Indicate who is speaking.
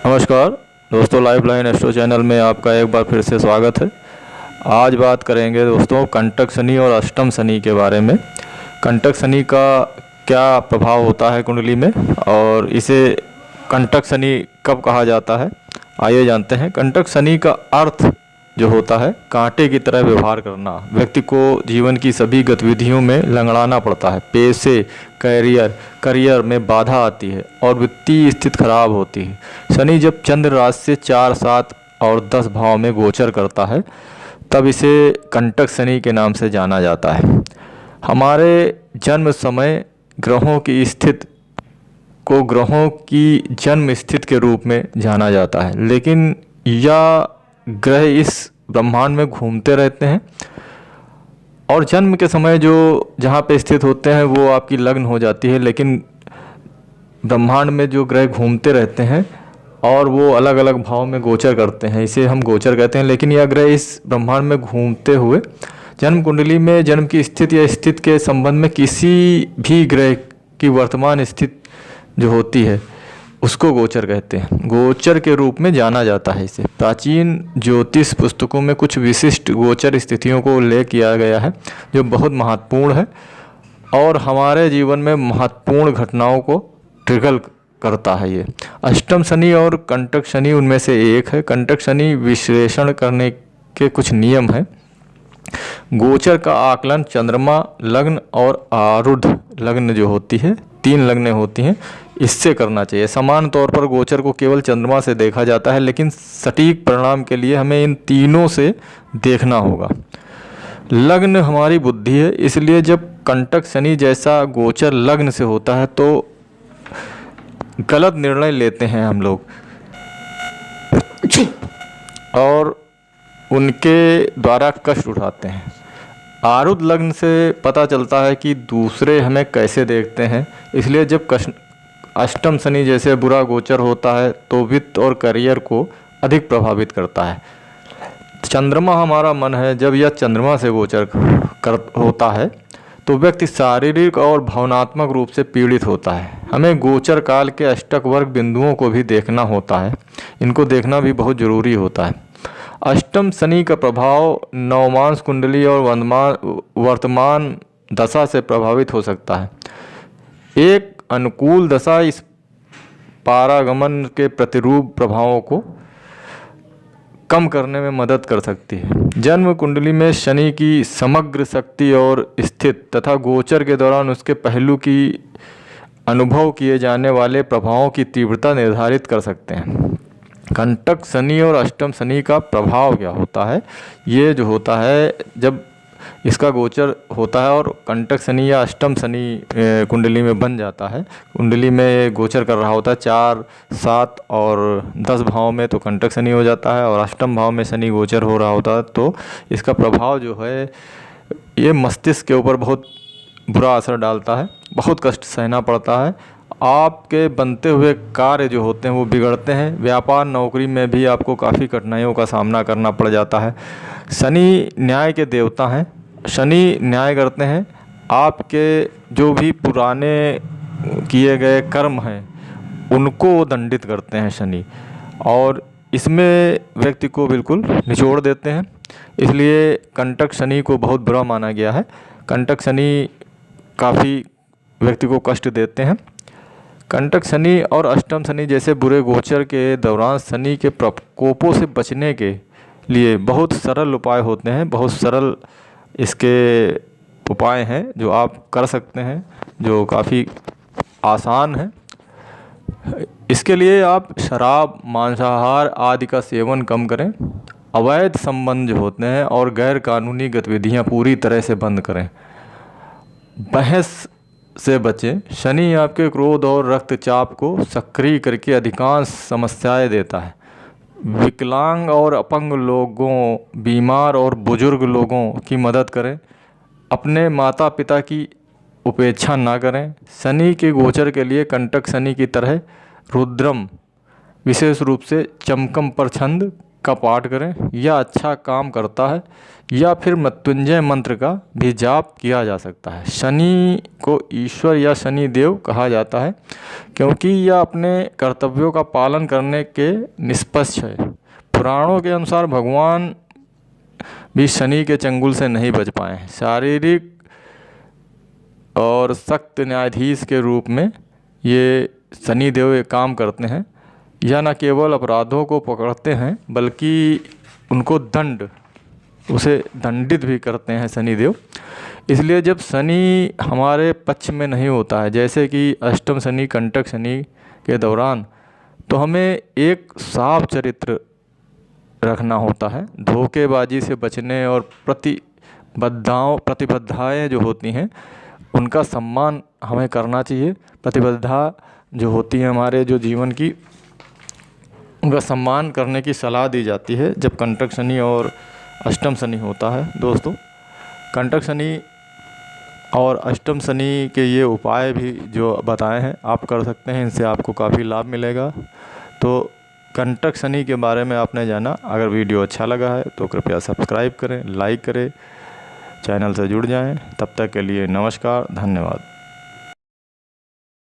Speaker 1: नमस्कार दोस्तों, life line astro channel में आपका एक बार फिर से स्वागत है। आज बात करेंगे दोस्तों कंटक शनि और अष्टम शनि के बारे में। कंटक शनि का क्या प्रभाव होता है कुंडली में और इसे कंटक शनि कब कहा जाता है, आइए जानते हैं। कंटक शनि का अर्थ जो होता है कांटे की तरह व्यवहार करना। व्यक्ति को जीवन की सभी गतिविधियों में लंगड़ाना पड़ता है। पैसे, करियर में बाधा आती है और वित्तीय स्थिति खराब होती है। शनि जब चंद्र राशि से 4, 7 और 10 भाव में गोचर करता है तब इसे कंटक शनि के नाम से जाना जाता है। हमारे जन्म समय ग्रहों की स्थिति को ग्रहों की जन्म स्थिति के रूप में जाना जाता है, लेकिन यह ग्रह इस ब्रह्मांड में घूमते रहते हैं और जन्म के समय जो जहाँ पे स्थित होते हैं वो आपकी लग्न हो जाती है, लेकिन ब्रह्मांड में जो ग्रह घूमते रहते हैं और वो अलग अलग भाव में गोचर करते हैं, इसे हम गोचर कहते हैं। लेकिन यह ग्रह इस ब्रह्मांड में घूमते हुए जन्म कुंडली में जन्म की स्थिति या स्थिति के संबंध में किसी भी ग्रह की वर्तमान स्थिति जो होती है उसको गोचर कहते हैं। गोचर के रूप में जाना जाता है इसे। प्राचीन ज्योतिष पुस्तकों में कुछ विशिष्ट गोचर स्थितियों को उल्लेख किया गया है जो बहुत महत्वपूर्ण है और हमारे जीवन में महत्वपूर्ण घटनाओं को ट्रिगर करता है। ये अष्टम शनि और कंटक शनि उनमें से एक है। कंटक शनि विश्लेषण करने के कुछ नियम हैं। गोचर का आकलन चंद्रमा लग्न और आरूढ़ लग्न जो होती है, 3 लग्नें होती हैं, इससे करना चाहिए। समान तौर पर गोचर को केवल चंद्रमा से देखा जाता है, लेकिन सटीक परिणाम के लिए हमें इन तीनों से देखना होगा। लग्न हमारी बुद्धि है, इसलिए जब कंटक शनि जैसा गोचर लग्न से होता है तो गलत निर्णय लेते हैं हम लोग और उनके द्वारा कष्ट उठाते हैं। आरुद्ध लग्न से पता चलता है कि दूसरे हमें कैसे देखते हैं, इसलिए जब अष्टम शनि जैसे बुरा गोचर होता है तो वित्त और करियर को अधिक प्रभावित करता है। चंद्रमा हमारा मन है, जब यह चंद्रमा से गोचर होता है तो व्यक्ति शारीरिक और भावनात्मक रूप से पीड़ित होता है। हमें गोचर काल के अष्टक वर्ग बिंदुओं को भी देखना होता है, इनको देखना भी बहुत ज़रूरी होता है। अष्टम शनि का प्रभाव नवमांश कुंडली और वर्तमान दशा से प्रभावित हो सकता है। एक अनुकूल दशा इस पारागमन के प्रतिरूप प्रभावों को कम करने में मदद कर सकती है। जन्म कुंडली में शनि की समग्र शक्ति और स्थिति तथा गोचर के दौरान उसके पहलू की अनुभव किए जाने वाले प्रभावों की तीव्रता निर्धारित कर सकते हैं। कंटक शनि और अष्टम शनि का प्रभाव क्या होता है? ये जो होता है जब इसका गोचर होता है और कंटक शनि या अष्टम शनि कुंडली में बन जाता है, कुंडली में गोचर कर रहा होता है 4, 7 और 10 भाव में, तो कंटक शनि हो जाता है और अष्टम भाव में शनि गोचर हो रहा होता है, तो इसका प्रभाव जो है ये मस्तिष्क के ऊपर बहुत बुरा असर डालता है। बहुत कष्ट सहना पड़ता है। आपके बनते हुए कार्य जो होते हैं वो बिगड़ते हैं। व्यापार नौकरी में भी आपको काफ़ी कठिनाइयों का सामना करना पड़ जाता है। शनि न्याय के देवता हैं। शनि न्याय करते हैं। आपके जो भी पुराने किए गए कर्म हैं उनको दंडित करते हैं शनि, और इसमें व्यक्ति को बिल्कुल निचोड़ देते हैं। इसलिए कंटक शनि को बहुत बुरा माना गया है। कंटक शनि काफ़ी व्यक्ति को कष्ट देते हैं। कंटक शनि और अष्टम शनि जैसे बुरे गोचर के दौरान शनि के प्रकोपों से बचने के लिए बहुत सरल उपाय होते हैं। बहुत सरल इसके उपाय हैं जो आप कर सकते हैं, जो काफ़ी आसान है। इसके लिए आप शराब, मांसाहार आदि का सेवन कम करें। अवैध संबंध जो होते हैं और गैर कानूनी गतिविधियां पूरी तरह से बंद करें। बहस से बचें। शनि आपके क्रोध और रक्तचाप को सक्रिय करके अधिकांश समस्याएं देता है। विकलांग और अपंग लोगों, बीमार और बुजुर्ग लोगों की मदद करें। अपने माता पिता की उपेक्षा ना करें। शनि के गोचर के लिए कंटक शनि की तरह रुद्रम, विशेष रूप से चमकम पर छंद का पाठ करें, यह अच्छा काम करता है। या फिर मृत्युंजय मंत्र का भी जाप किया जा सकता है। शनि को ईश्वर या शनि देव कहा जाता है क्योंकि यह अपने कर्तव्यों का पालन करने के निष्पक्ष है। पुराणों के अनुसार भगवान भी शनि के चंगुल से नहीं बच पाए हैं। शारीरिक और सख्त न्यायाधीश के रूप में ये शनि देव एक काम करते हैं। यह न केवल अपराधों को पकड़ते हैं बल्कि उनको उसे दंडित भी करते हैं शनि देव। इसलिए जब शनि हमारे पक्ष में नहीं होता है, जैसे कि अष्टम शनि, कंटक शनि के दौरान, तो हमें एक साफ चरित्र रखना होता है। धोखेबाजी से बचने और प्रतिबद्धताएं जो होती हैं उनका सम्मान हमें करना चाहिए। प्रतिबद्धता जो होती है हमारे जो जीवन की, उनका सम्मान करने की सलाह दी जाती है जब कंटक शनि और अष्टम शनि होता है। दोस्तों, कंटक शनि और अष्टम शनि के ये उपाय भी जो बताए हैं आप कर सकते हैं, इनसे आपको काफ़ी लाभ मिलेगा। तो कंटक शनि के बारे में आपने जाना। अगर वीडियो अच्छा लगा है तो कृपया सब्सक्राइब करें, लाइक करें, चैनल से जुड़ जाएं। तब तक के लिए नमस्कार, धन्यवाद।